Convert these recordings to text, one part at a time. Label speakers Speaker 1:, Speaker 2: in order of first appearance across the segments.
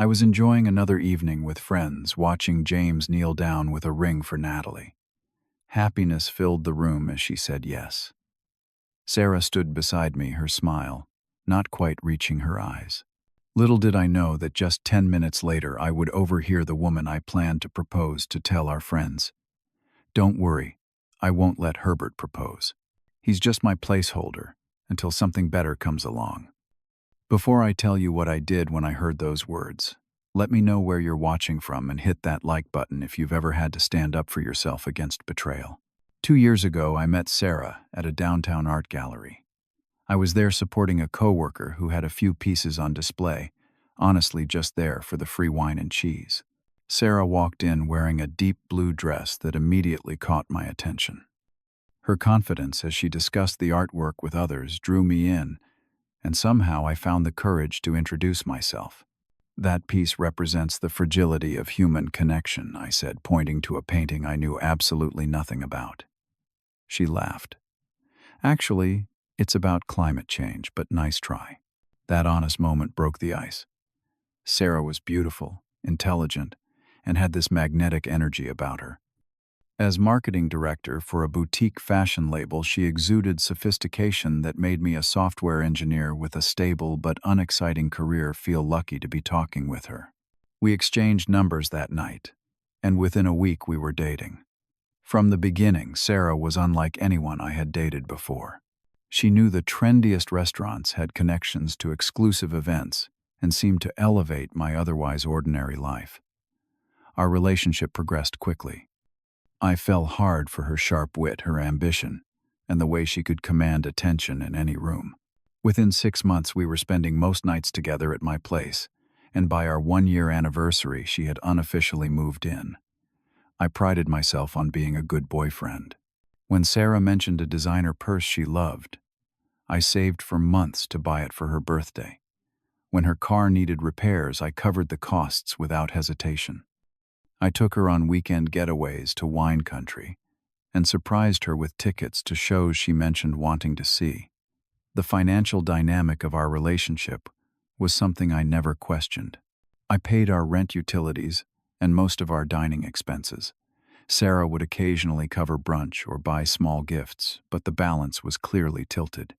Speaker 1: I was enjoying another evening with friends, watching James kneel down with a ring for Natalie. Happiness filled the room as she said yes. Sarah stood beside me, her smile not quite reaching her eyes. Little did I know that just 10 minutes later I would overhear the woman I planned to propose to tell our friends, "Don't worry, I won't let Herbert propose. He's just my placeholder until something better comes along." Before I tell you what I did when I heard those words, let me know where you're watching from and hit that like button if you've ever had to stand up for yourself against betrayal. 2 years ago, I met Sarah at a downtown art gallery. I was there supporting a coworker who had a few pieces on display, honestly just there for the free wine and cheese. Sarah walked in wearing a deep blue dress that immediately caught my attention. Her confidence as she discussed the artwork with others drew me in, and somehow I found the courage to introduce myself. "That piece represents the fragility of human connection," I said, pointing to a painting I knew absolutely nothing about. She laughed. "Actually, it's about climate change, but nice try." That honest moment broke the ice. Sarah was beautiful, intelligent, and had this magnetic energy about her. As marketing director for a boutique fashion label, she exuded sophistication that made me, a software engineer with a stable but unexciting career, feel lucky to be talking with her. We exchanged numbers that night, and within a week we were dating. From the beginning, Sarah was unlike anyone I had dated before. She knew the trendiest restaurants, had connections to exclusive events, and seemed to elevate my otherwise ordinary life. Our relationship progressed quickly. I fell hard for her sharp wit, her ambition, and the way she could command attention in any room. Within 6 months, we were spending most nights together at my place, and by our 1-year anniversary, she had unofficially moved in. I prided myself on being a good boyfriend. When Sarah mentioned a designer purse she loved, I saved for months to buy it for her birthday. When her car needed repairs, I covered the costs without hesitation. I took her on weekend getaways to wine country and surprised her with tickets to shows she mentioned wanting to see. The financial dynamic of our relationship was something I never questioned. I paid our rent, utilities, and most of our dining expenses. Sarah would occasionally cover brunch or buy small gifts, but the balance was clearly tilted.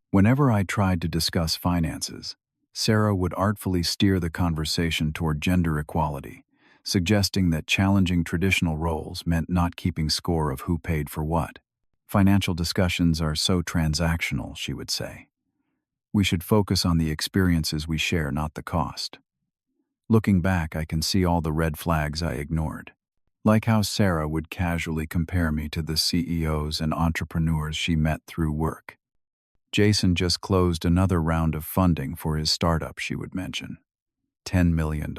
Speaker 1: Whenever I tried to discuss finances, Sarah would artfully steer the conversation toward gender equality, suggesting that challenging traditional roles meant not keeping score of who paid for what. "Financial discussions are so transactional," she would say. "We should focus on the experiences we share, not the cost." Looking back, I can see all the red flags I ignored. Like how Sarah would casually compare me to the CEOs and entrepreneurs she met through work. "Jason just closed another round of funding for his startup," she would mention. $10 million.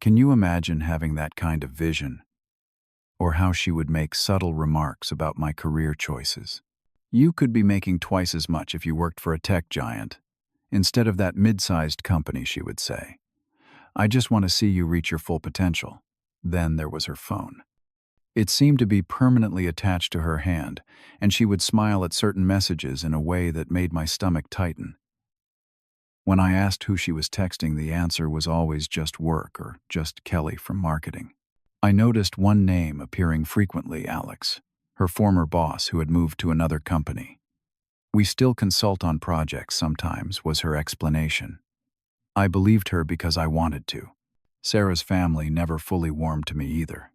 Speaker 1: Can you imagine having that kind of vision? Or how she would make subtle remarks about my career choices. "You could be making twice as much if you worked for a tech giant, instead of that mid-sized company," she would say. "I just want to see you reach your full potential." Then there was her phone. It seemed to be permanently attached to her hand, and she would smile at certain messages in a way that made my stomach tighten. When I asked who she was texting, the answer was always just work or just Kelly from marketing. I noticed one name appearing frequently: Alex, her former boss who had moved to another company. "We still consult on projects sometimes," was her explanation. I believed her because I wanted to. Sarah's family never fully warmed to me either.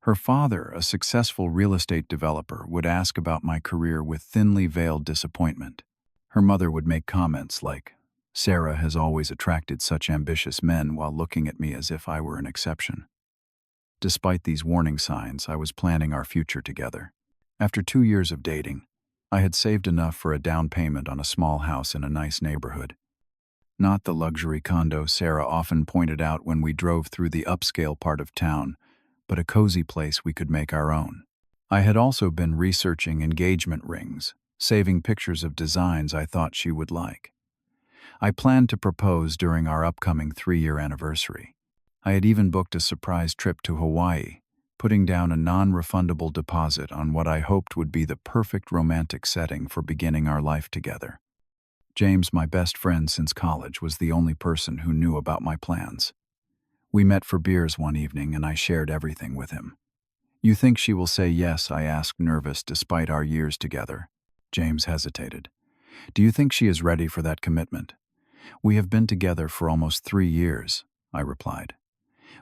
Speaker 1: Her father, a successful real estate developer, would ask about my career with thinly veiled disappointment. Her mother would make comments like, "Sarah has always attracted such ambitious men," while looking at me as if I were an exception. Despite these warning signs, I was planning our future together. After 2 years of dating, I had saved enough for a down payment on a small house in a nice neighborhood. Not the luxury condo Sarah often pointed out when we drove through the upscale part of town, but a cozy place we could make our own. I had also been researching engagement rings, saving pictures of designs I thought she would like. I planned to propose during our upcoming 3-year anniversary. I had even booked a surprise trip to Hawaii, putting down a non-refundable deposit on what I hoped would be the perfect romantic setting for beginning our life together. James, my best friend since college, was the only person who knew about my plans. We met for beers one evening and I shared everything with him. "You think she will say yes?" I asked, nervous despite our years together. James hesitated. "Do you think she is ready for that commitment?" "We have been together for almost 3 years," I replied.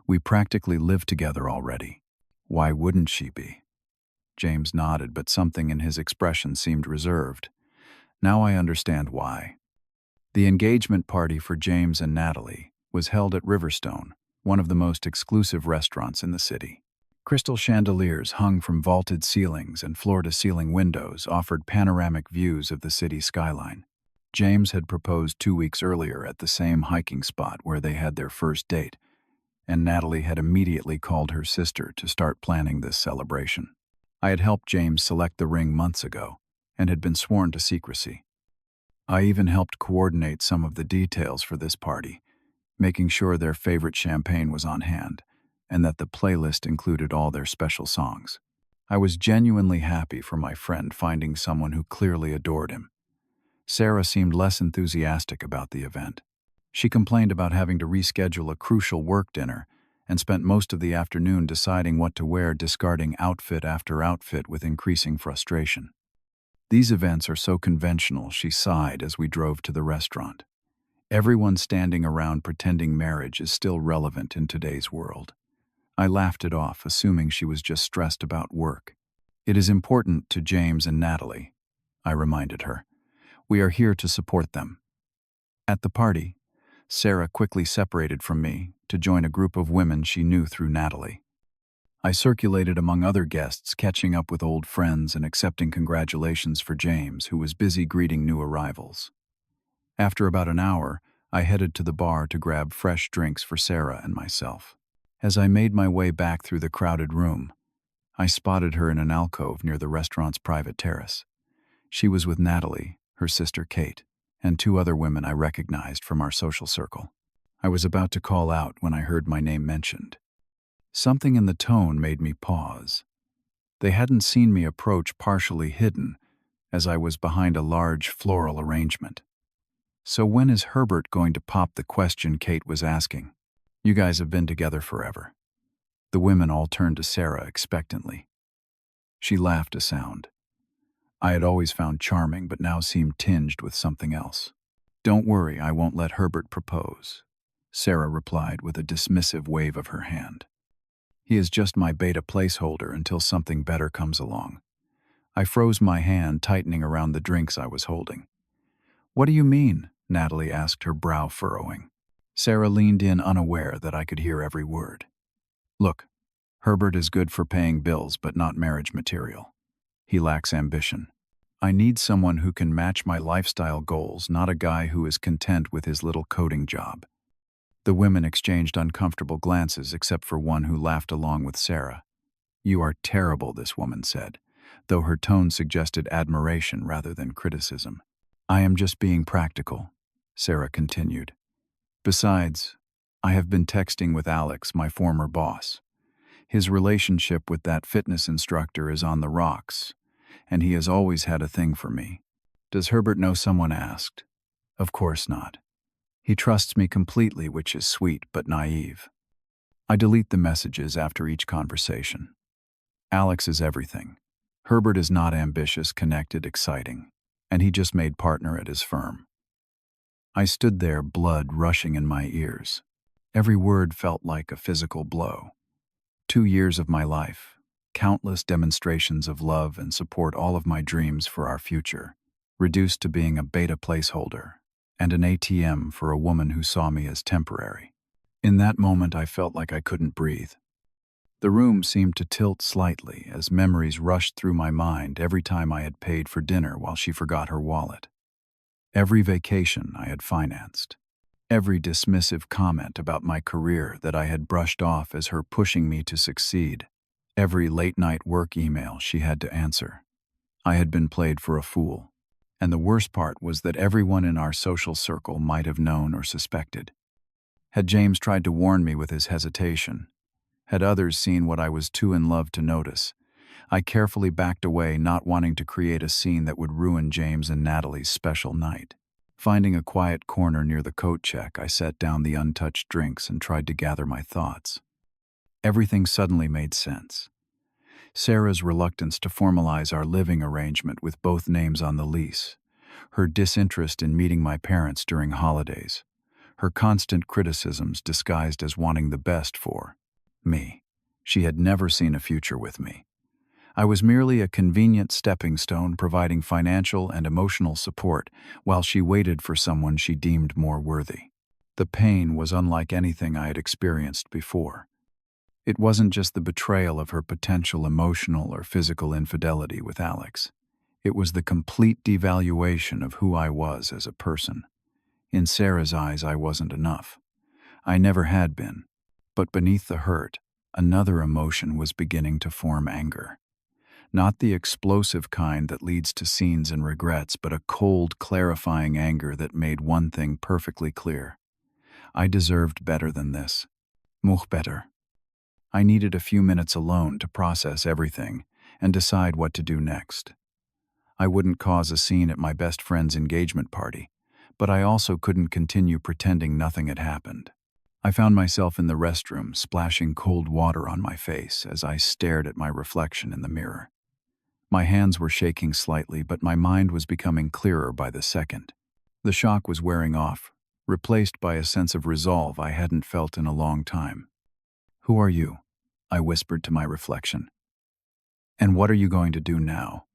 Speaker 1: "We practically live together already. Why wouldn't she be?" James nodded, but something in his expression seemed reserved. Now I understand why. The engagement party for James and Natalie was held at Riverstone, one of the most exclusive restaurants in the city. Crystal chandeliers hung from vaulted ceilings and floor-to-ceiling windows offered panoramic views of the city skyline. James had proposed 2 weeks earlier at the same hiking spot where they had their first date, and Natalie had immediately called her sister to start planning this celebration. I had helped James select the ring months ago and had been sworn to secrecy. I even helped coordinate some of the details for this party, making sure their favorite champagne was on hand and that the playlist included all their special songs. I was genuinely happy for my friend finding someone who clearly adored him. Sarah seemed less enthusiastic about the event. She complained about having to reschedule a crucial work dinner and spent most of the afternoon deciding what to wear, discarding outfit after outfit with increasing frustration. "These events are so conventional," she sighed as we drove to the restaurant. "Everyone standing around pretending marriage is still relevant in today's world." I laughed it off, assuming she was just stressed about work. "It is important to James and Natalie," I reminded her. "We are here to support them." At the party, Sarah quickly separated from me to join a group of women she knew through Natalie. I circulated among other guests, catching up with old friends and accepting congratulations for James, who was busy greeting new arrivals. After about an hour, I headed to the bar to grab fresh drinks for Sarah and myself. As I made my way back through the crowded room, I spotted her in an alcove near the restaurant's private terrace. She was with Natalie, her sister Kate, and 2 other women I recognized from our social circle. I was about to call out when I heard my name mentioned. Something in the tone made me pause. They hadn't seen me approach partially hidden, as I was behind a large floral arrangement. "So when is Herbert going to pop the question?" Kate was asking. "You guys have been together forever." The women all turned to Sarah expectantly. She laughed a sound. I had always found charming, but now seemed tinged with something else. "Don't worry, I won't let Herbert propose," Sarah replied with a dismissive wave of her hand. "He is just my beta placeholder until something better comes along." I froze, my hand tightening around the drinks I was holding. "What do you mean?" Natalie asked, her brow furrowing. Sarah leaned in, unaware that I could hear every word. "Look, Herbert is good for paying bills, but not marriage material. He lacks ambition. I need someone who can match my lifestyle goals, not a guy who is content with his little coding job." The women exchanged uncomfortable glances, except for one who laughed along with Sarah. "You are terrible," this woman said, though her tone suggested admiration rather than criticism. "I am just being practical," Sarah continued. "Besides, I have been texting with Alex, my former boss. His relationship with that fitness instructor is on the rocks, and he has always had a thing for me." "Does Herbert know?" someone asked. "Of course not. He trusts me completely, which is sweet but naive." I delete the messages after each conversation. Alex is everything. Herbert is not ambitious, connected, exciting, and he just made partner at his firm. I stood there, blood rushing in my ears. Every word felt like a physical blow. 2 years of my life, countless demonstrations of love and support, all of my dreams for our future, reduced to being a beta placeholder and an ATM for a woman who saw me as temporary. In that moment, I felt like I couldn't breathe. The room seemed to tilt slightly as memories rushed through my mind every time I had paid for dinner while she forgot her wallet. Every vacation I had financed. Every dismissive comment about my career that I had brushed off as her pushing me to succeed. Every late-night work email she had to answer. I had been played for a fool. And the worst part was that everyone in our social circle might have known or suspected. Had James tried to warn me with his hesitation? Had others seen what I was too in love to notice? I carefully backed away, not wanting to create a scene that would ruin James and Natalie's special night. Finding a quiet corner near the coat check, I set down the untouched drinks and tried to gather my thoughts. Everything suddenly made sense. Sarah's reluctance to formalize our living arrangement with both names on the lease, her disinterest in meeting my parents during holidays, her constant criticisms disguised as wanting the best for me. She had never seen a future with me. I was merely a convenient stepping stone providing financial and emotional support while she waited for someone she deemed more worthy. The pain was unlike anything I had experienced before. It wasn't just the betrayal of her potential emotional or physical infidelity with Alex. It was the complete devaluation of who I was as a person. In Sarah's eyes, I wasn't enough. I never had been. But beneath the hurt, another emotion was beginning to form: anger. Not the explosive kind that leads to scenes and regrets, but a cold, clarifying anger that made one thing perfectly clear. I deserved better than this. Much better. I needed a few minutes alone to process everything and decide what to do next. I wouldn't cause a scene at my best friend's engagement party, but I also couldn't continue pretending nothing had happened. I found myself in the restroom, splashing cold water on my face as I stared at my reflection in the mirror. My hands were shaking slightly, but my mind was becoming clearer by the second. The shock was wearing off, replaced by a sense of resolve I hadn't felt in a long time. "Who are you?" I whispered to my reflection. "And what are you going to do now?"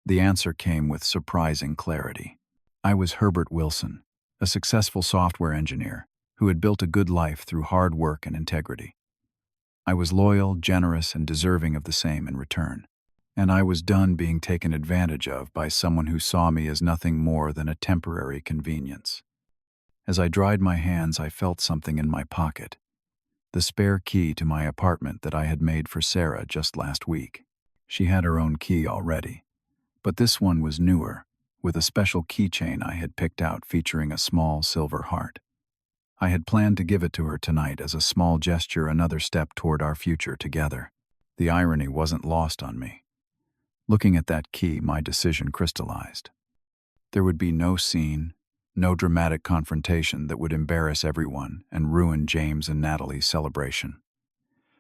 Speaker 1: The answer came with surprising clarity. I was Herbert Wilson, a successful software engineer who had built a good life through hard work and integrity. I was loyal, generous, and deserving of the same in return. And I was done being taken advantage of by someone who saw me as nothing more than a temporary convenience. As I dried my hands, I felt something in my pocket. The spare key to my apartment that I had made for Sarah just last week. She had her own key already, but this one was newer, with a special keychain I had picked out featuring a small silver heart. I had planned to give it to her tonight as a small gesture, another step toward our future together. The irony wasn't lost on me. Looking at that key, my decision crystallized. There would be no scene, no dramatic confrontation that would embarrass everyone and ruin James and Natalie's celebration.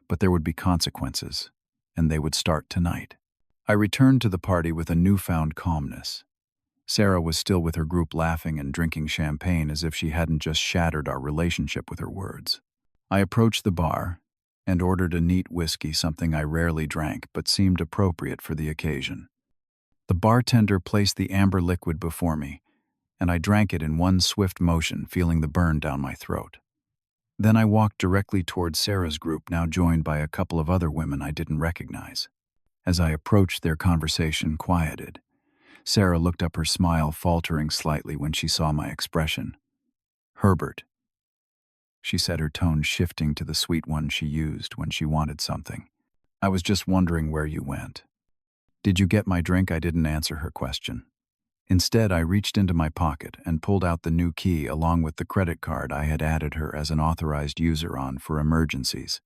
Speaker 1: But there would be consequences, and they would start tonight. I returned to the party with a newfound calmness. Sarah was still with her group, laughing and drinking champagne as if she hadn't just shattered our relationship with her words. I approached the bar and ordered a neat whiskey, something I rarely drank but seemed appropriate for the occasion. The bartender placed the amber liquid before me, and I drank it in one swift motion, feeling the burn down my throat. Then I walked directly toward Sarah's group, now joined by a couple of other women I didn't recognize. As I approached, their conversation quieted. Sarah looked up, her smile faltering slightly when she saw my expression. "Herbert," she said, her tone shifting to the sweet one she used when she wanted something. "I was just wondering where you went." "Did you get my drink?" I didn't answer her question. Instead, I reached into my pocket and pulled out the new key along with the credit card I had added her as an authorized user on for emergencies.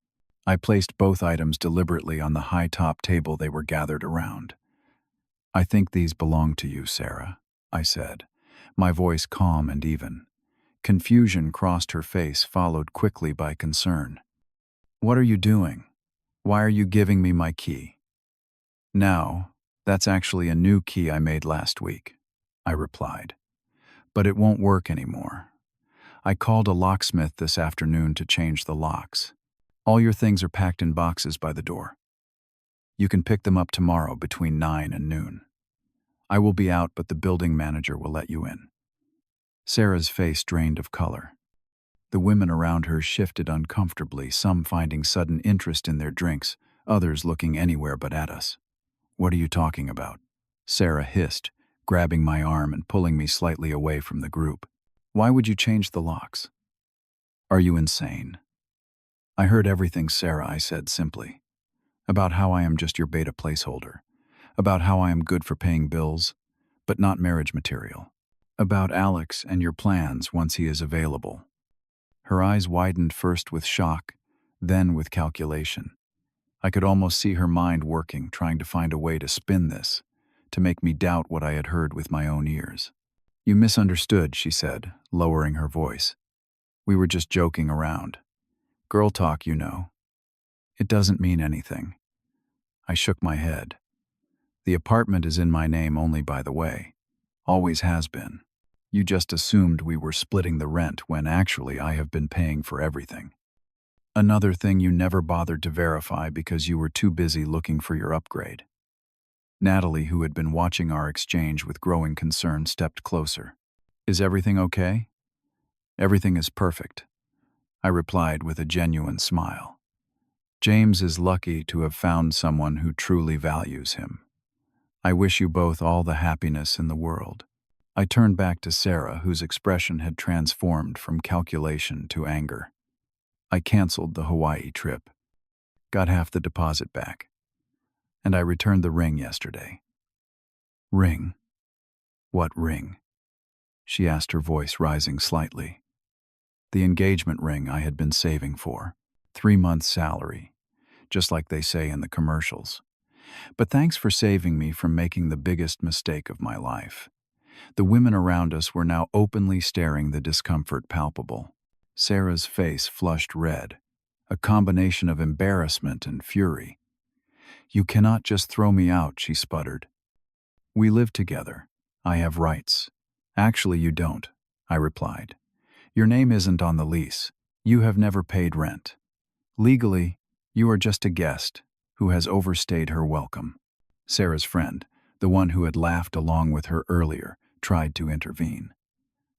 Speaker 1: I placed both items deliberately on the high-top table they were gathered around. "I think these belong to you, Sarah," I said, my voice calm and even. Confusion crossed her face, followed quickly by concern. "What are you doing? Why are you giving me my key?" "Now, that's actually a new key I made last week," I replied. "But it won't work anymore. I called a locksmith this afternoon to change the locks. All your things are packed in boxes by the door. You can pick them up tomorrow between 9 and noon. I will be out, but the building manager will let you in." Sarah's face drained of color. The women around her shifted uncomfortably, some finding sudden interest in their drinks, others looking anywhere but at us. "What are you talking about?" Sarah hissed, grabbing my arm and pulling me slightly away from the group. "Why would you change the locks? Are you insane?" "I heard everything, Sarah," I said simply. "About how I am just your beta placeholder. About how I am good for paying bills, but not marriage material. About Alex and your plans once he is available." Her eyes widened, first with shock, then with calculation. I could almost see her mind working, trying to find a way to spin this, to make me doubt what I had heard with my own ears. You misunderstood, she said, lowering her voice. We were just joking around. Girl talk, you know. It doesn't mean anything. I shook my head. The apartment is in my name only, by the way. Always has been. You just assumed we were splitting the rent when actually I have been paying for everything. Another thing you never bothered to verify because you were too busy looking for your upgrade. Natalie, who had been watching our exchange with growing concern, stepped closer. Is everything okay? Everything is perfect, I replied with a genuine smile. James is lucky to have found someone who truly values him. I wish you both all the happiness in the world. I turned back to Sarah, whose expression had transformed from calculation to anger. I canceled the Hawaii trip, got half the deposit back, and I returned the ring yesterday. Ring? What ring? She asked, her voice rising slightly. The engagement ring I had been saving for. 3 months' salary, just like they say in the commercials. But thanks for saving me from making the biggest mistake of my life. The women around us were now openly staring, the discomfort palpable. Sarah's face flushed red, a combination of embarrassment and fury. You cannot just throw me out, she sputtered. We live together. I have rights. Actually, you don't, I replied. Your name isn't on the lease. You have never paid rent. Legally, you are just a guest who has overstayed her welcome. Sarah's friend, the one who had laughed along with her earlier, tried to intervene.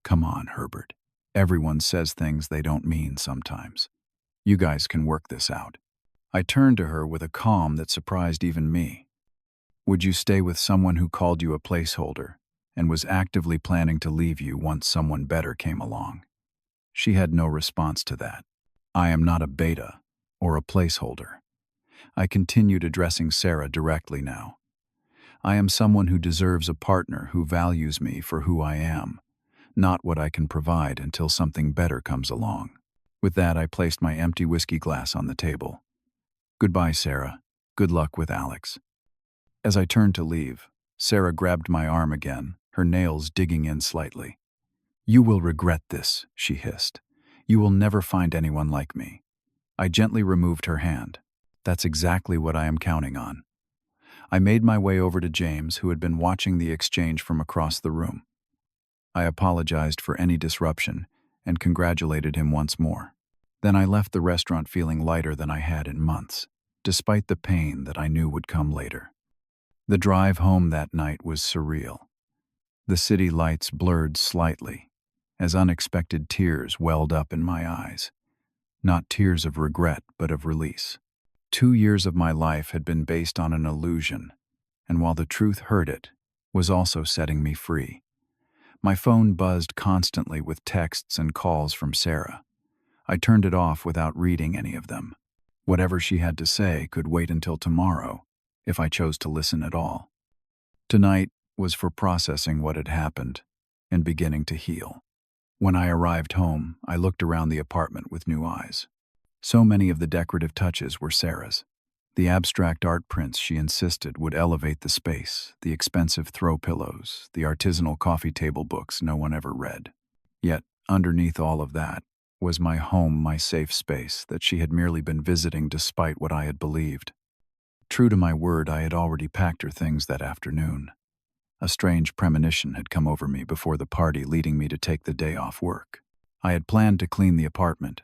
Speaker 1: Come on, Herbert. Everyone says things they don't mean sometimes. You guys can work this out. I turned to her with a calm that surprised even me. Would you stay with someone who called you a placeholder and was actively planning to leave you once someone better came along? She had no response to that. I am not a beta or a placeholder. I continued, addressing Sarah directly now. I am someone who deserves a partner who values me for who I am, not what I can provide until something better comes along. With that, I placed my empty whiskey glass on the table. Goodbye, Sarah. Good luck with Alex. As I turned to leave, Sarah grabbed my arm again, her nails digging in slightly. You will regret this, she hissed. You will never find anyone like me. I gently removed her hand. That's exactly what I am counting on. I made my way over to James, who had been watching the exchange from across the room. I apologized for any disruption and congratulated him once more. Then I left the restaurant feeling lighter than I had in months, despite the pain that I knew would come later. The drive home that night was surreal. The city lights blurred slightly, as unexpected tears welled up in my eyes. Not tears of regret, but of release. 2 years of my life had been based on an illusion, and while the truth hurt, it was also setting me free. My phone buzzed constantly with texts and calls from Sarah. I turned it off without reading any of them. Whatever she had to say could wait until tomorrow, if I chose to listen at all. Tonight was for processing what had happened and beginning to heal. When I arrived home, I looked around the apartment with new eyes. So many of the decorative touches were Sarah's. The abstract art prints she insisted would elevate the space, the expensive throw pillows, the artisanal coffee table books no one ever read. Yet, underneath all of that, was my home, my safe space that she had merely been visiting despite what I had believed. True to my word, I had already packed her things that afternoon. A strange premonition had come over me before the party, leading me to take the day off work. I had planned to clean the apartment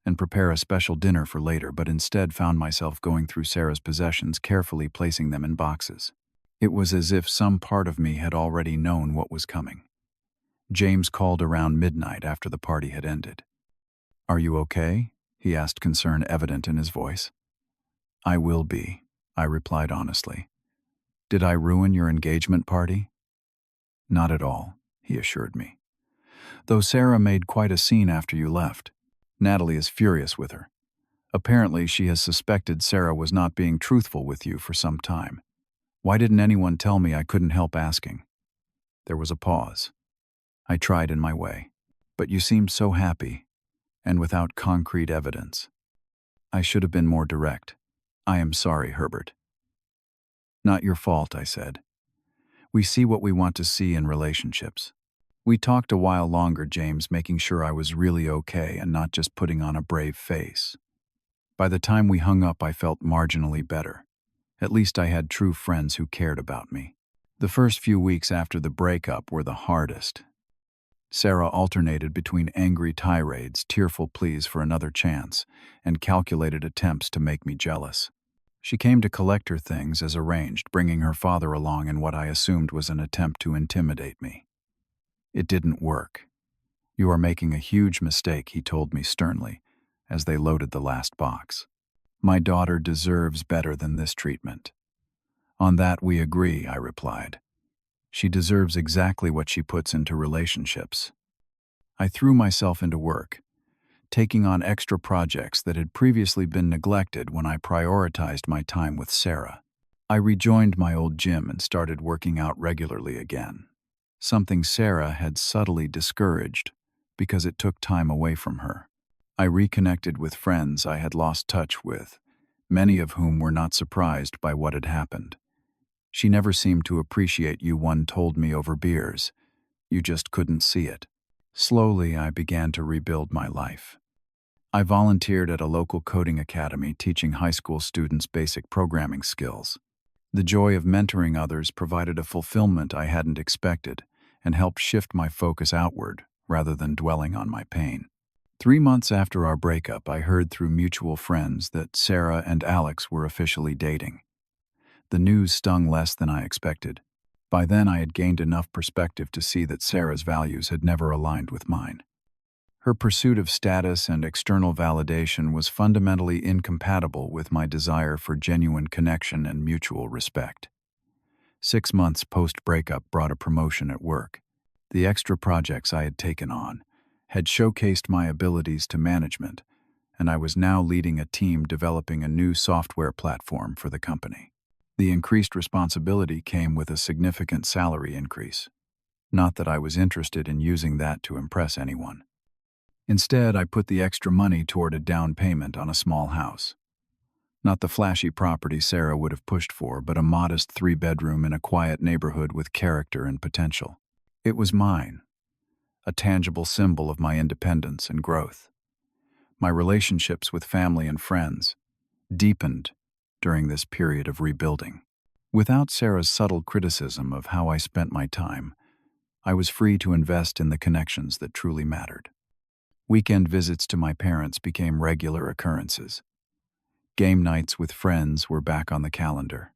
Speaker 1: and prepare a special dinner for later, but instead found myself going through Sarah's possessions, carefully placing them in boxes. It was as if some part of me had already known what was coming. James called around midnight after the party had ended. Are you okay? He asked, concern evident in his voice. I will be, I replied honestly. Did I ruin your engagement party? Not at all, he assured me. Though Sarah made quite a scene after you left. Natalie is furious with her. Apparently, she has suspected Sarah was not being truthful with you for some time. Why didn't anyone tell me? I couldn't help asking. There was a pause. I tried in my way. But you seemed so happy, and without concrete evidence. I should have been more direct. I am sorry, Herbert. Not your fault, I said. We see what we want to see in relationships. We talked a while longer, James, making sure I was really okay and not just putting on a brave face. By the time we hung up, I felt marginally better. At least I had true friends who cared about me. The first few weeks after the breakup were the hardest. Sarah alternated between angry tirades, tearful pleas for another chance, and calculated attempts to make me jealous. She came to collect her things as arranged, bringing her father along in what I assumed was an attempt to intimidate me. It didn't work. "You are making a huge mistake," he told me sternly, as they loaded the last box. "My daughter deserves better than this treatment." "On that we agree," I replied. "She deserves exactly what she puts into relationships." I threw myself into work, taking on extra projects that had previously been neglected when I prioritized my time with Sarah. I rejoined my old gym and started working out regularly again, something Sarah had subtly discouraged because it took time away from her. I reconnected with friends I had lost touch with, many of whom were not surprised by what had happened. "She never seemed to appreciate you," one told me over beers. "You just couldn't see it." Slowly, I began to rebuild my life. I volunteered at a local coding academy, teaching high school students basic programming skills. The joy of mentoring others provided a fulfillment I hadn't expected and helped shift my focus outward rather than dwelling on my pain. 3 months after our breakup, I heard through mutual friends that Sarah and Alex were officially dating. The news stung less than I expected. By then, I had gained enough perspective to see that Sarah's values had never aligned with mine. Her pursuit of status and external validation was fundamentally incompatible with my desire for genuine connection and mutual respect. 6 months post-breakup brought a promotion at work. The extra projects I had taken on had showcased my abilities to management, and I was now leading a team developing a new software platform for the company. The increased responsibility came with a significant salary increase. Not that I was interested in using that to impress anyone. Instead, I put the extra money toward a down payment on a small house. Not the flashy property Sarah would have pushed for, but a modest 3-bedroom in a quiet neighborhood with character and potential. It was mine, a tangible symbol of my independence and growth. My relationships with family and friends deepened during this period of rebuilding. Without Sarah's subtle criticism of how I spent my time, I was free to invest in the connections that truly mattered. Weekend visits to my parents became regular occurrences. Game nights with friends were back on the calendar.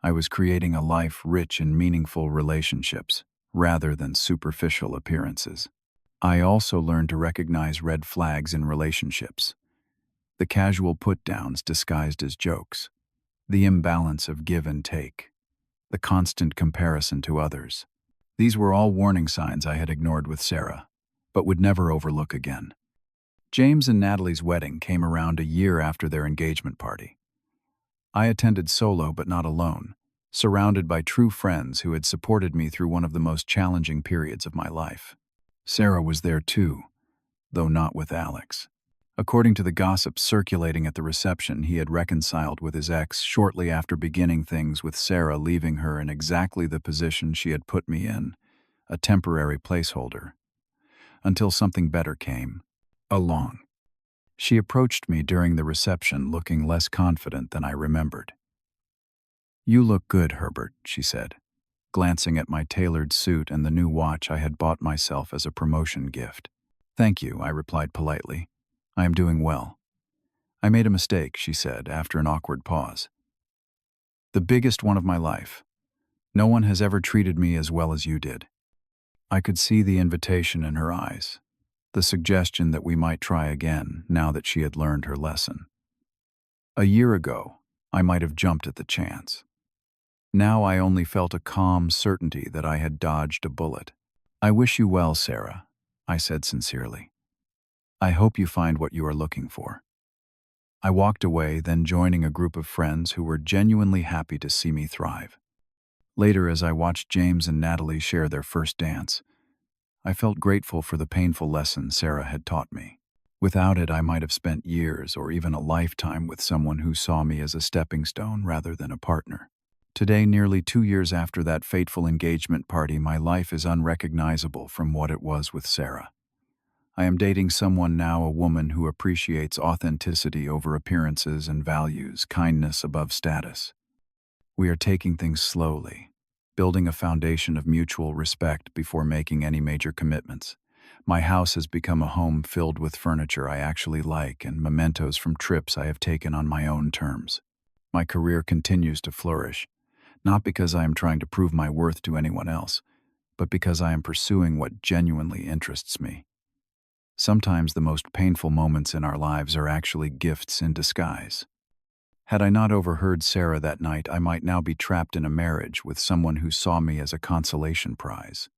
Speaker 1: I was creating a life rich in meaningful relationships rather than superficial appearances. I also learned to recognize red flags in relationships. The casual put-downs disguised as jokes, the imbalance of give and take, the constant comparison to others. These were all warning signs I had ignored with Sarah, but would never overlook again. James and Natalie's wedding came around a year after their engagement party. I attended solo but not alone, surrounded by true friends who had supported me through one of the most challenging periods of my life. Sarah was there too, though not with Alex. According to the gossip circulating at the reception, he had reconciled with his ex shortly after beginning things with Sarah, leaving her in exactly the position she had put me in, a temporary placeholder. Until something better came along. She approached me during the reception looking less confident than I remembered. "You look good, Herbert," she said, glancing at my tailored suit and the new watch I had bought myself as a promotion gift. "Thank you," I replied politely. "I am doing well." "I made a mistake," she said after an awkward pause. "The biggest one of my life. No one has ever treated me as well as you did." I could see the invitation in her eyes, the suggestion that we might try again now that she had learned her lesson. A year ago, I might have jumped at the chance. Now I only felt a calm certainty that I had dodged a bullet. "I wish you well, Sarah," I said sincerely. "I hope you find what you are looking for." I walked away, then joining a group of friends who were genuinely happy to see me thrive. Later, as I watched James and Natalie share their first dance, I felt grateful for the painful lesson Sarah had taught me. Without it, I might have spent years or even a lifetime with someone who saw me as a stepping stone rather than a partner. Today, nearly 2 years after that fateful engagement party, my life is unrecognizable from what it was with Sarah. I am dating someone now, a woman who appreciates authenticity over appearances and values kindness above status. We are taking things slowly, building a foundation of mutual respect before making any major commitments. My house has become a home filled with furniture I actually like and mementos from trips I have taken on my own terms. My career continues to flourish, not because I am trying to prove my worth to anyone else, but because I am pursuing what genuinely interests me. Sometimes the most painful moments in our lives are actually gifts in disguise. Had I not overheard Sarah that night, I might now be trapped in a marriage with someone who saw me as a consolation prize.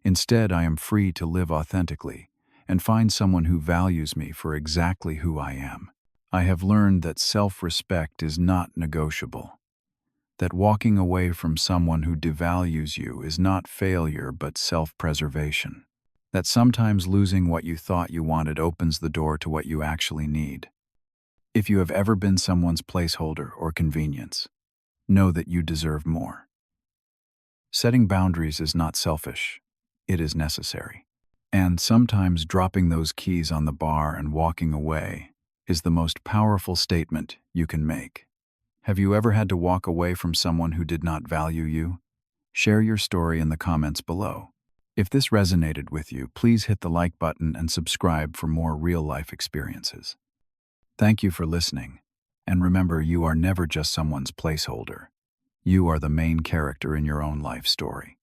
Speaker 1: Instead, I am free to live authentically and find someone who values me for exactly who I am. I have learned that self-respect is not negotiable, that walking away from someone who devalues you is not failure but self-preservation, that sometimes losing what you thought you wanted opens the door to what you actually need. If you have ever been someone's placeholder or convenience, know that you deserve more. Setting boundaries is not selfish, it is necessary. And sometimes dropping those keys on the bar and walking away is the most powerful statement you can make. Have you ever had to walk away from someone who did not value you? Share your story in the comments below. If this resonated with you, please hit the like button and subscribe for more real-life experiences. Thank you for listening, and remember, you are never just someone's placeholder. You are the main character in your own life story.